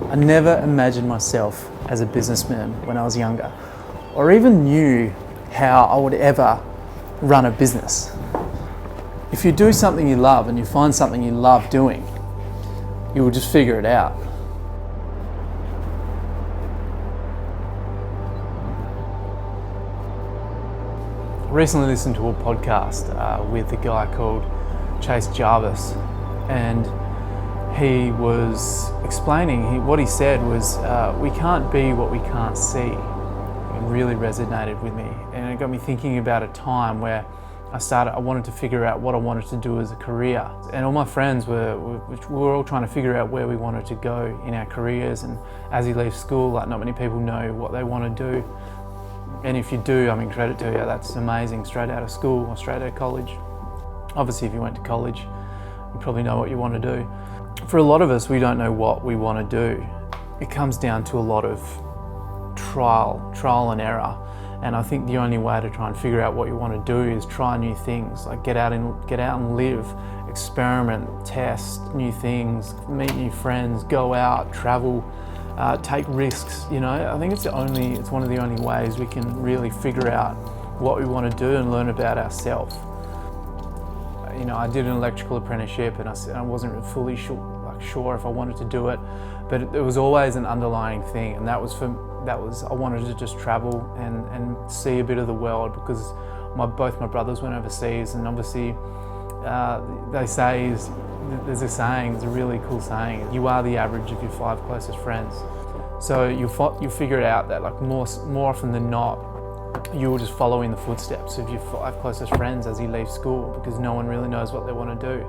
I never imagined myself as a businessman when I was younger, or even knew how I would ever run a business. If you do something you love and you find something you love doing, you will just figure it out. I recently listened to a podcast with a guy called Jarvis, and he was explaining, what he said was, we can't be what we can't see. It really resonated with me, and it got me thinking about a time where I wanted to figure out what I wanted to do as a career. And all my friends were all trying to figure out where we wanted to go in our careers, and as you leave school, like, not many people know what they want to do. And if you do, I mean, credit to you, that's amazing, straight out of school or straight out of college. Obviously, if you went to college, you probably know what you want to do. For a lot of us, we don't know what we want to do. It comes down to a lot of trial and error. And I think the only way to try and figure out what you want to do is try new things, like get out and live, experiment, test new things, meet new friends, go out, travel, take risks. You know, I think it's one of the only ways we can really figure out what we want to do and learn about ourselves. You know, I did an electrical apprenticeship, and I wasn't fully sure if I wanted to do it, but there was always an underlying thing, and that was I wanted to just travel and see a bit of the world, because both my brothers went overseas, and obviously there's a really cool saying, you are the average of your 5 closest friends. So you figure it out that, like, more often than not, you will just follow in the footsteps of your 5 closest friends as you leave school, because no one really knows what they want to do.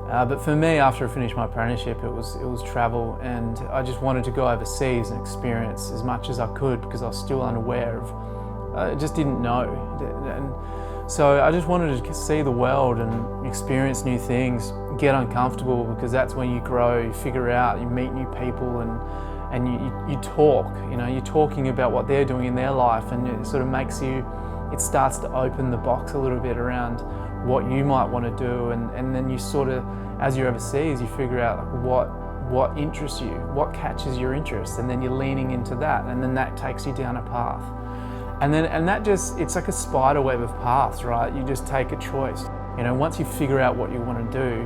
But for me, after I finished my apprenticeship, it was travel, and I just wanted to go overseas and experience as much as I could, because I was still unaware of, I just didn't know. And so I just wanted to see the world and experience new things, get uncomfortable, because that's when you grow, you figure out, you meet new people, and you talk. You know, you're talking about what they're doing in their life, and it sort of it starts to open the box a little bit around what you might want to do, and then you sort of, as you're overseas, you figure out, like, what interests you, what catches your interest, and then you're leaning into that, and then that takes you down a path. And that just, it's like a spider web of paths, right? You just take a choice. You know, once you figure out what you want to do,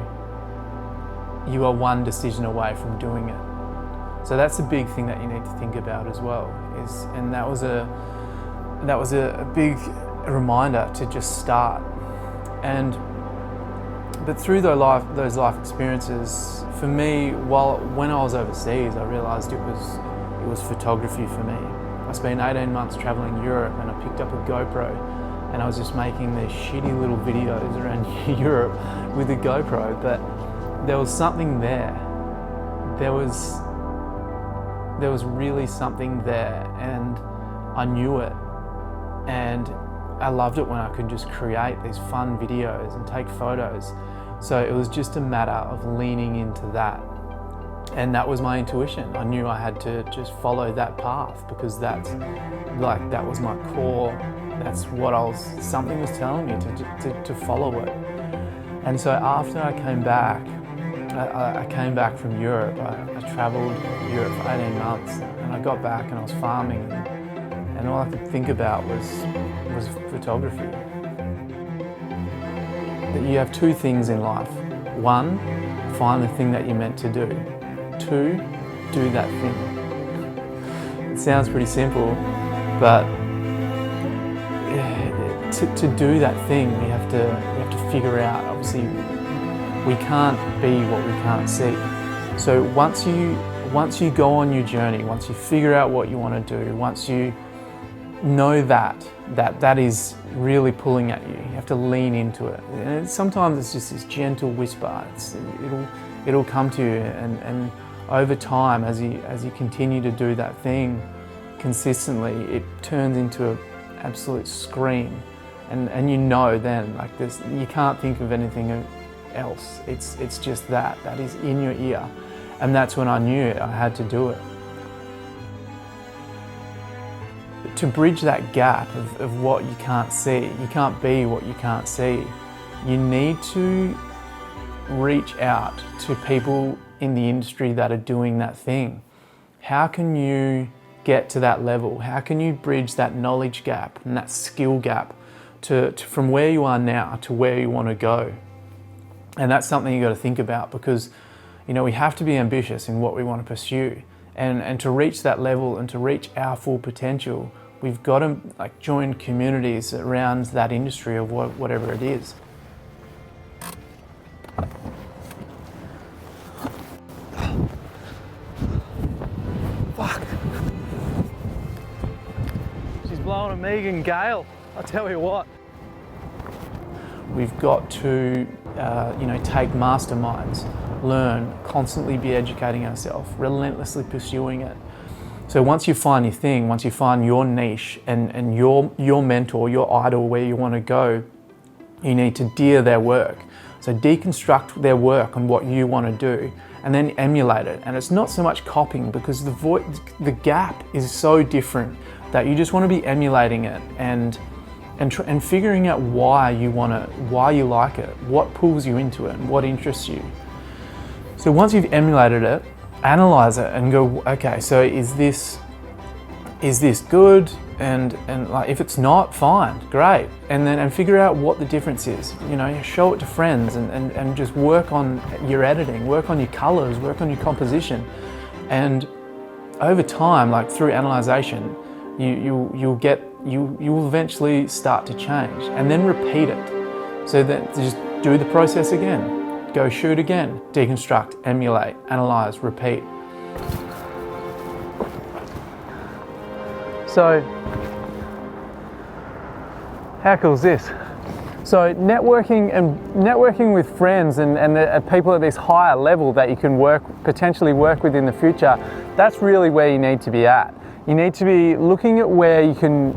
you are one decision away from doing it. So that's a big thing that you need to think about as well. And that was a big reminder to just start. But through those life experiences, for me, when I was overseas, I realised it was photography for me. I spent 18 months travelling Europe, and I picked up a GoPro, and I was just making these shitty little videos around Europe with a GoPro. But there was something there. There was really something there, and I knew it. And I loved it when I could just create these fun videos and take photos. So it was just a matter of leaning into that. And that was my intuition. I knew I had to just follow that path, because that was my core. That's what something was telling me to follow it. And so after I came back from Europe. I travelled Europe for 18 months, and I got back and I was farming, and all I could think about was photography. That you have 2 things in life. 1, find the thing that you're meant to do. 2, do that thing. It sounds pretty simple, but to do that thing, we have to figure out, obviously, we can't be what we can't see. So once you go on your journey, once you figure out what you want to do, once you know that is really pulling at you have to lean into it. And sometimes it's just this gentle whisper. It'll come to you, and over time, as you continue to do that thing consistently, it turns into an absolute scream, and you know then, like, this, you can't think of anything else. It's just that is in your ear, and that's when I knew I had to do it. To bridge that gap of what you can't see, you can't be what you can't see, you need to reach out to people in the industry that are doing that thing. How can you get to that level? How can you bridge that knowledge gap and that skill gap from where you are now to where you want to go? And that's something you got to think about, because we have to be ambitious in what we want to pursue, and to reach that level and to reach our full potential, we've got to join communities around that industry of whatever it is. Fuck. She's blowing a Megan gale, I tell you what. We've got to, take masterminds, learn, constantly be educating ourselves, relentlessly pursuing it. So once you find your thing, once you find your niche and your mentor, your idol, where you want to go, you need to dear their work. So deconstruct their work on what you want to do, and then emulate it. And it's not so much copying, because the gap is so different that you just want to be emulating it and figuring out why you like it, what pulls you into it, and what interests you. So once you've emulated it, analyze it and go, okay, so is this good? And if it's not, fine, great. And figure out what the difference is. Show it to friends and just work on your editing, work on your colors, work on your composition. And over time, through analyzation, you'll eventually start to change, and then repeat it. So then just do the process again. Go shoot again, deconstruct, emulate, analyze, repeat. So, how cool is this? So networking with friends and people at this higher level that you can potentially work with in the future, that's really where you need to be at. You need to be looking at where you can,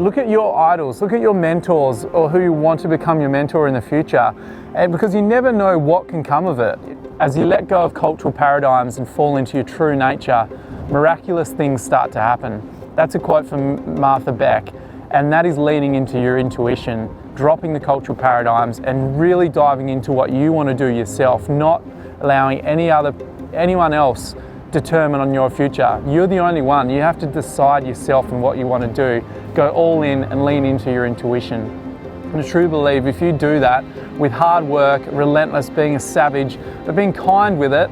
look at your idols, look at your mentors, or who you want to become your mentor in the future. And because you never know what can come of it. As you let go of cultural paradigms and fall into your true nature, miraculous things start to happen. That's a quote from Martha Beck, and that is leaning into your intuition, dropping the cultural paradigms and really diving into what you want to do yourself, not allowing anyone else determine on your future. You're the only one. You have to decide yourself and what you want to do. Go all in and lean into your intuition. And I truly believe if you do that with hard work, relentless, being a savage, but being kind with it,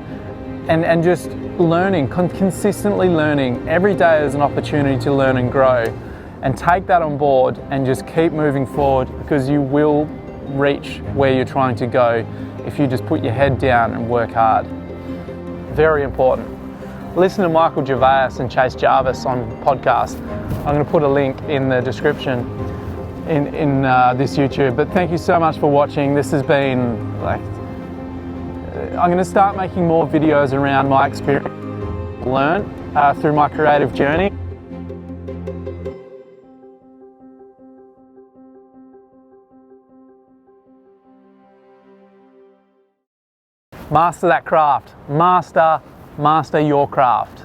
and just learning, consistently learning, every day is an opportunity to learn and grow, and take that on board and just keep moving forward, because you will reach where you're trying to go if you just put your head down and work hard. Very important. Listen to Michael Gervais and Chase Jarvis on podcast. I'm going to put a link in the description in this YouTube. But thank you so much for watching. This has been I'm going to start making more videos around my experience, learn through my creative journey. Master that craft. Master your craft.